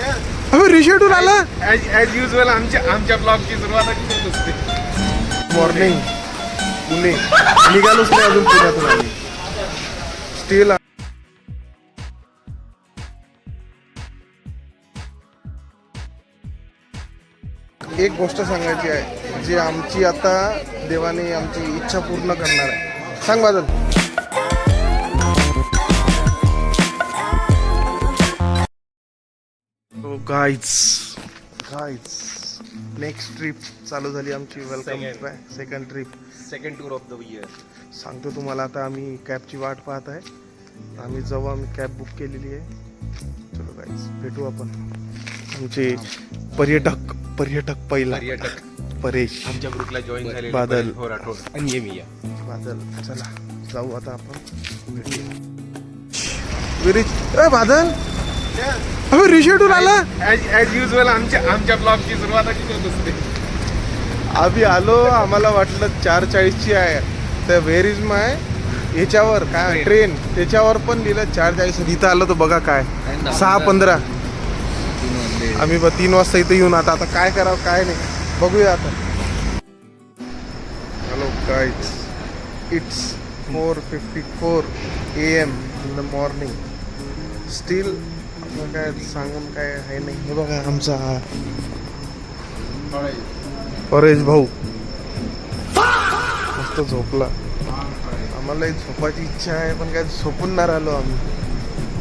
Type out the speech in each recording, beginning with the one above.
अबे रिशेड्यूल आला. As usual आमच्या ब्लॉगची सुरुवात होत असते. मॉर्निंग पुणे निघालोच नाही अजून पुण्यातून आम्ही. स्टील एक गोष्ट सांगायची आहे जी आमची आता देवाने आमची इच्छा पूर्ण करणार आहे. सांग बादल. गाईज नेक्स्ट ट्रिप चालू झाली आमची. Welcome second trip, second tour of the year. सांगतो तुम्हाला. आता आम्ही कॅबची वाट पाहत आहे. आम्ही कॅब बुक केलेली आहे. चलो गाईज भेटू आपण. आमचे पर्यटक पहिला परेश आमच्या ग्रुपला जॉईन झाले. बादल राठोड आणि मी बादल. चला जाऊ आता आपण. विरीच बादल. अबे रिशेड्यूल आला. ऍज युजल आमच्या ब्लॉगची सुरुवात होत असते. आम्ही आलो, आम्हाला वाटलं 4:40ची आहे. तर व्हेर इज माय याच्यावर काय ट्रेन त्याच्यावर पण लिहिलं 4:40. इथं आलो तर बघा काय 6:15. आम्ही 3 वाजता इथं येऊन आता काय करावं काय नाही बघूया आता. Hello guys, it's 4:54 AM in the morning. Steel काय सांगून काय आहे नाही. हे बघा आमचा परेश भाऊ मस्त झोपला. आम्हालाही झोपायची इच्छा आहे पण काय झोपून नाही राहिलो आम्ही.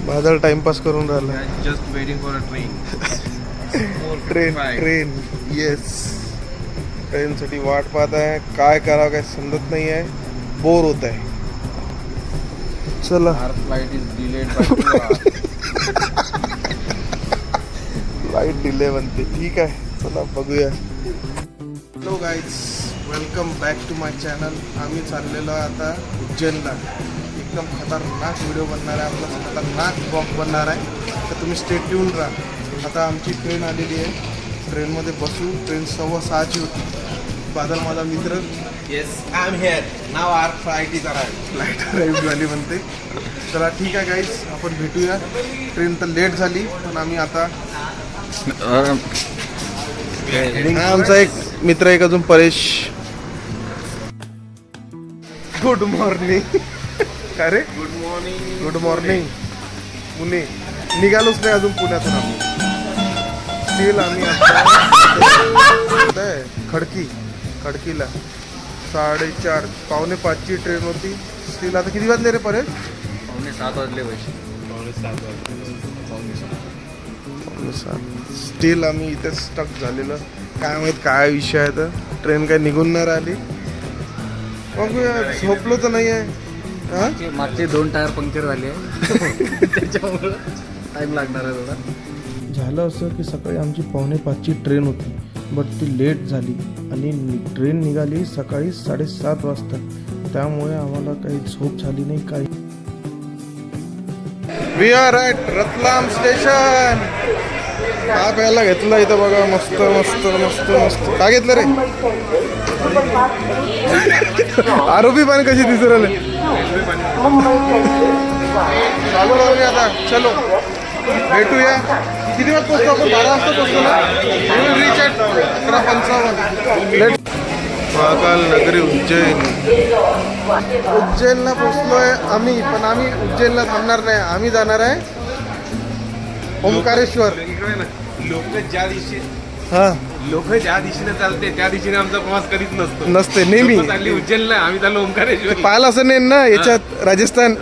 बादल टाइमपास करून राहिला. Just waiting for a train yes. ट्रेनसाठी वाट पाहत आहे. काय करावं काय समजत नाही आहे. बोर होत आहे. चला flight is delayed flight delay बनते. ठीक आहे चला बघूया. Hello guys, welcome back to my channel. आम्ही चाललेलो आता उज्जैनला. एकदम खतरनाक व्हिडिओ बनणार आहे आपला. खतरनाक ब्लॉग बनणार आहे. तर तुम्ही स्टे ट्यून राहा. आता आमची ट्रेन आलेली आहे. ट्रेनमध्ये बसू. ट्रेन 6:15ची होती. बादल माझा मित्र. Yes I am here now our flight is flight arrive झाली म्हणते. चला ठीक आहे गाईज, आपण भेटूया. ट्रेन तर लेट झाली पण आम्ही आता आमचा एक मित्र एक अजून परेश. Good morning. काय रे गुड मॉर्निंग पुणे निघालोच नाही अजून पुण्यातून आम्ही. स्टील आम्ही आता खडकीला 4:30 4:45ची ट्रेन होती. स्टील आता किती वाजले रे परेश? 7 वाजले. स्टील आम्ही इथे स्टक झालेलं. काय माहित काय विषय आहे. तर ट्रेन काय निघून नाही राहिली. बघूया. झोपलो तर नाही आहे. मागचे 2 टायर पंक्चर झाले त्याच्यामुळे टाइम लागणार आहे थोडा. झालं असं की सकाळी आमची 4:45ची ट्रेन होती बट ती लेट झाली आणि ट्रेन निघाली सकाळी 7:30 वाजता. त्यामुळे आम्हाला काही झोप झाली नाही काही. We are at Ratlam station. काय प्यायला घेतलं इथं बघा. मस्त मस्त मस्त मस्त. काय घेतलं रे? आरोपी पाणी कशी दिसू राहिले. चालू राहू आता. चलो भेटूया. किती वाजता पोचतो आपण? 12 वाजता पोचतो ना. Rich at 11:55. महाकाल नगरी उज्जैनला पोचलोय आम्ही. पण आम्ही उज्जैनला थांबणार नाही. आम्ही जाणार आहे ओंकारेश्वर. लोक ज्या दिशेने चालते त्या दिशेने आमचा प्रवास कधीच नसते नेहमी. चालली उज्जैनला, आम्ही चाललो ओंकारेश्वर. पाहिलं असं नाही ना याच्यात राजस्थान.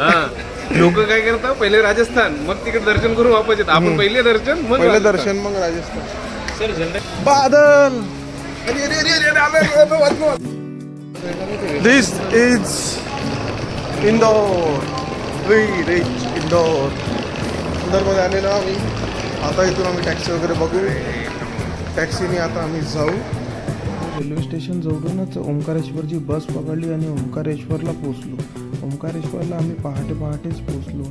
लोक काय करतात पहिले राजस्थान मग तिकडे दर्शन करून वापस येतात. आपण पहिले दर्शन मग Rajasthan. Badal. This is Indore. We reach Indore. इंदोरमध्ये आलेलो आम्ही. आता इथून आम्ही टॅक्सी वगैरे बघू. टॅक्सीने आता आम्ही जाऊ. रेल्वे स्टेशन जवळूनच ओंकारेश्वरची बस पकडली आणि ओंकारेश्वरला पोचलो. ओंकारेश्वरला आम्ही पहाटेच पोचलो.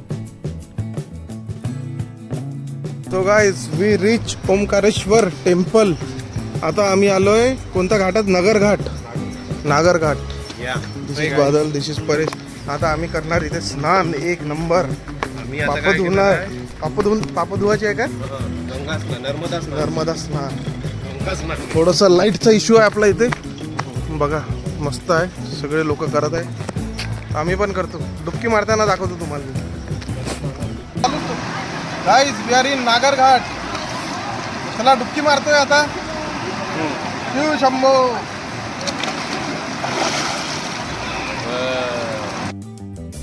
तो guys we reach Omkareshwar temple. आता आम्ही आलोय कोणत्या घाटात? Nagar Ghat. This is Badal, this is Paresh. आता आम्ही करणार इथे स्नान. एक नंबर. पाप धुवायचे आहे का? नर्मदा स्नान. थोडंसं लाईटचा इश्यू आहे आपला इथे. बघा मस्त आहे, सगळे लोक करत आहे, आम्ही पण करतो. डुबकी मारताना दाखवतो तुम्हाला. गाईज वी आर इन नागर घाट. चला डुबकी मारतोय आता. शिव शंभो.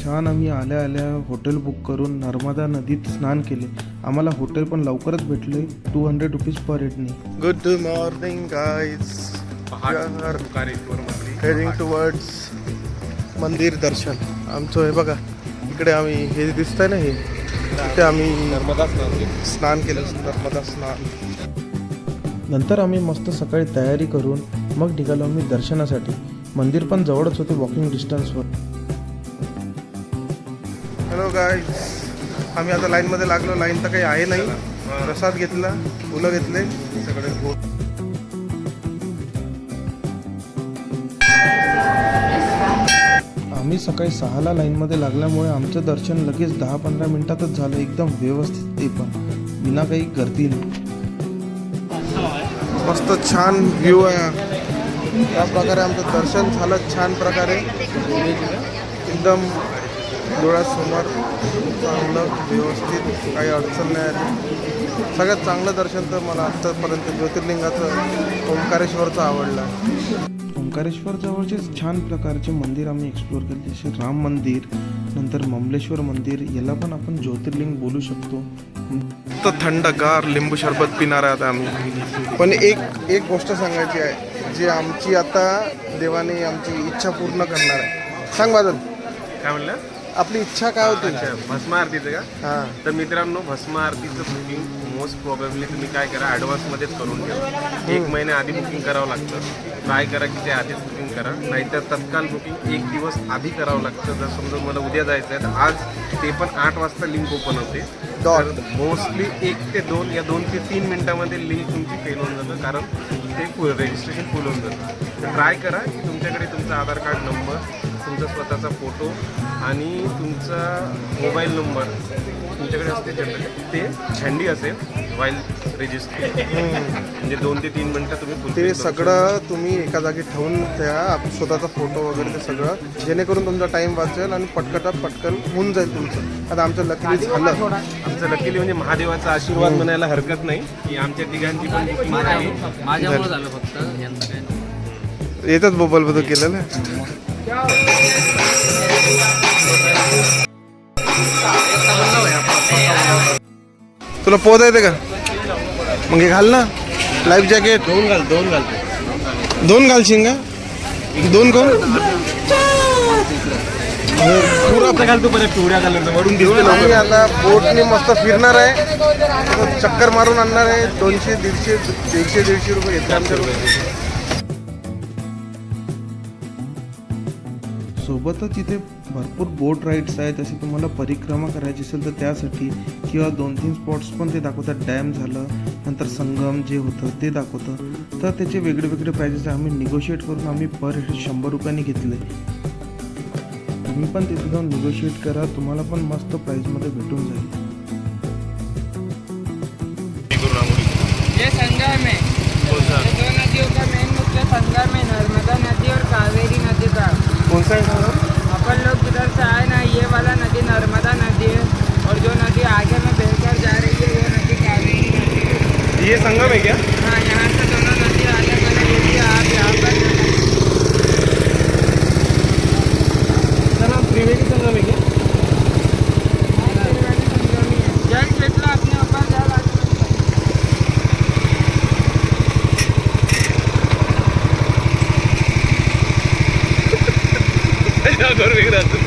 छान आम्ही आल्या आल्या हॉटेल बुक करून नर्मदा नदीत स्नान केले. आम्हाला हॉटेल पण लवकरच भेटले 200 रुपीज पर हेडनी. Good morning guys. Heading towards मंदिर दर्शन. आमचं हे बघा इकडे आम्ही हे दिसतंय ना, हे इथे आम्ही नर्मदा स्नान केलं. नर्मदा स्नान नंतर आम्ही मस्त सकाळी तयारी करून मग निघालो आम्ही दर्शनासाठी. मंदिर पण जवळच होते, वॉकिंग डिस्टन्सवर. हॅलो गाईज, आम्ही आता लाईनमध्ये लागलो. लाईन तर काही आहे नाही. प्रसाद घेतला, फुलं घेतले सगळे. आम्ही सकाळी 6ला लाईनमध्ये लागल्यामुळे आमचं दर्शन लगेच 10-15 मिनिटातच झालं. एकदम व्यवस्थित, ते पण बिना काही गर्दी नाही. मस्त छान व्ह्यू आहे. त्या प्रकारे आमचं दर्शन झालं छान प्रकारे, एकदम डोळ्यासमोर चांगलं व्यवस्थित, काही अडचण नाही आली. सगळ्यात चांगलं दर्शन तर मला आत्तापर्यंत ज्योतिर्लिंगाचं ओंकारेश्वरचं आवडलं. ओंकारेश्वर जवळचेच छान प्रकारचे मंदिर आम्ही एक्सप्लोअर केले, जसे राम मंदिर, नंतर ममलेश्वर मंदिर. याला पण आपण ज्योतिर्लिंग बोलू शकतो. तर थंडगार लिंबू सरबत पिणार आहे आता आम्ही. पण एक गोष्ट सांगायची आहे, जी आमची आता देवाने आमची इच्छा पूर्ण करणार आहे. सांग बादल, काय म्हणलं? आपली इच्छा काय होती? भस्म आरतीचं का? हां. तर मित्रांनो, भस्म आरतीचं बुकिंग मोस्ट प्रॉबेबली तुम्ही काय करा, ॲडव्हान्समध्येच करून ठेवा. 1 महिना आधी बुकिंग करावं लागतं. ट्राय करा की ते आधीच बुकिंग करा, नाहीतर तत्काल बुकिंग 1 दिवस आधी करावं लागतं. जर समजा मला उद्या जायचं आहे तर आज ते पण 8 वाजता लिंक ओपन होते. तर मोस्टली 1 ते 2 या 2 ते 3 मिनिटामध्ये लिंक तुमची फेल होऊन जातं, कारण ते रजिस्ट्रेशन फुल होऊन जातं. तर ट्राय करा की तुमच्याकडे तुमचा आधार कार्ड नंबर, तुमचा स्वतःचा फोटो आणि तुमचा मोबाईल नंबर तुमच्याकडे असते जनरली, ते हँडी असेल वाईल रजिस्ट्रेशन. म्हणजे 2 ते 3 मिनिटं तुम्ही ते सगळं तुम्ही एका जागी ठेवून त्या स्वतःचा फोटो वगैरे ते सगळं, जेणेकरून तुमचा टाइम वाचेल आणि पटकन होऊन जाईल तुमचं. आता आमचं लकीली झालं. आमचं लकीली म्हणजे महादेवाचा आशीर्वाद म्हणायला हरकत नाही की आमच्या तिघांची पण बुकिंग झाली. माझ्यामुळे झालं फक्त, यांचं काय नाही. येतच मोबाईल बद्दल केलेलं. तुला पोहता येते का? मग हे घाल ना, लाईफ जॅकेट. 2 घालशील का? 2 कोण पुरा घालतो परत पिवळ्या कलरचं वरून दिसतं. आम्ही आता बोटने मस्त फिरणार आहे, चक्कर मारून आणणार आहे. 200, 150 रुपये घेतले आमच्याकडे. सोबतच इथे भरपूर बोट राईड्स आहेत. असे तुम्हाला परिक्रमा करायची असेल तर त्यासाठी, किंवा 2-3 स्पॉट्स पण ते दाखवतात. डॅम झालं, नंतर संगम जे होतं ते दाखवतं. तर त्याचे वेगळे प्राइजेस आम्ही निगोशिएट करून आम्ही पर हेड 100 रुपयांनी घेतले. तुम्ही पण तिथे जाऊन निगोशिएट करा, तुम्हाला पण मस्त प्राइसमध्ये भेटून जाईल. ये संगम है, ये 2 नदियों का मेन मुख्य संगम है, नर्मदा नदी और कावेरी नदी का. कौन सा है? अपन लोग जिधर से आए ना, ये वाला नदी नर्मदा नदी है, और जो नदी आगे में बहकर जा रही है वो नदी कावेरी नदी है. ये संगम है क्या? हाँ, यहाँ से दोनों नदी अलग अलग होती है. आप यहाँ पर त्रिवेणी संगम आहे का? जल जितना अपने ऊपर जल घर वेगळं असतं.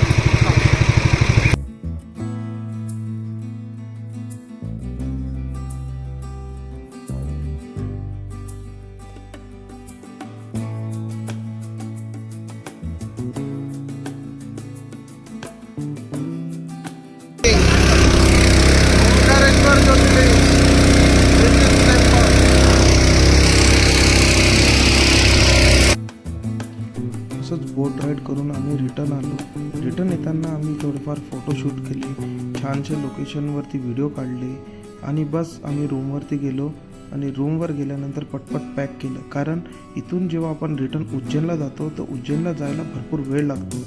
ओंकारेश्वर ज्योतिर्लिंग. असंच बोट राईड करून आम्ही रिटर्न आलो. रिटर्न येताना आम्ही थोडेफार फोटोशूट केले, छानशा लोकेशनवरती व्हिडिओ काढले आणि बस आम्ही रूमवरती गेलो आणि रूमवर गेल्यानंतर पटपट पॅक केलं, कारण इथून जेव्हा आपण रिटर्न उज्जैनला जातो तर उज्जैनला जायला भरपूर वेळ लागतो.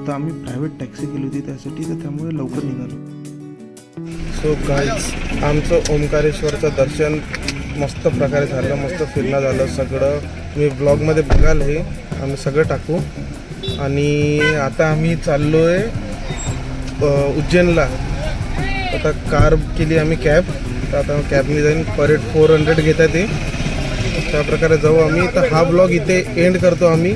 तर आम्ही प्रायव्हेट टॅक्सी केली होती त्यासाठी, तर त्यामुळे लवकर निघालो. सो गाईज, आमचं ओंकारेश्वरचं दर्शन मस्त प्रकारे झालं, मस्त फिरणं झालं सगळं. मी ब्लॉगमध्ये बघाल हे आम्ही सगळं टाकू. आणि आता आम्ही चाललो आहे उज्जैनला. आता कार केली आम्ही कॅब, तर आता कॅबने जाईन. पर हेड 400 घेतात ते, त्याप्रकारे जाऊ आम्ही. तर हा ब्लॉग इथे एंड करतो आम्ही.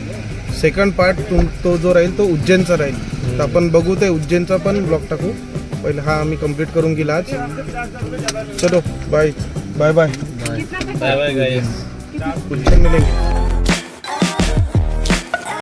सेकंड पार्ट तो जो राहील तो उज्जैनचा राहील, तर आपण बघू ते उज्जैनचा पण ब्लॉग टाकू. पहिले हा आम्ही कंप्लीट करून गेला आज. चलो bye bye bye bye bye guys. Ujjain मिलेंगे.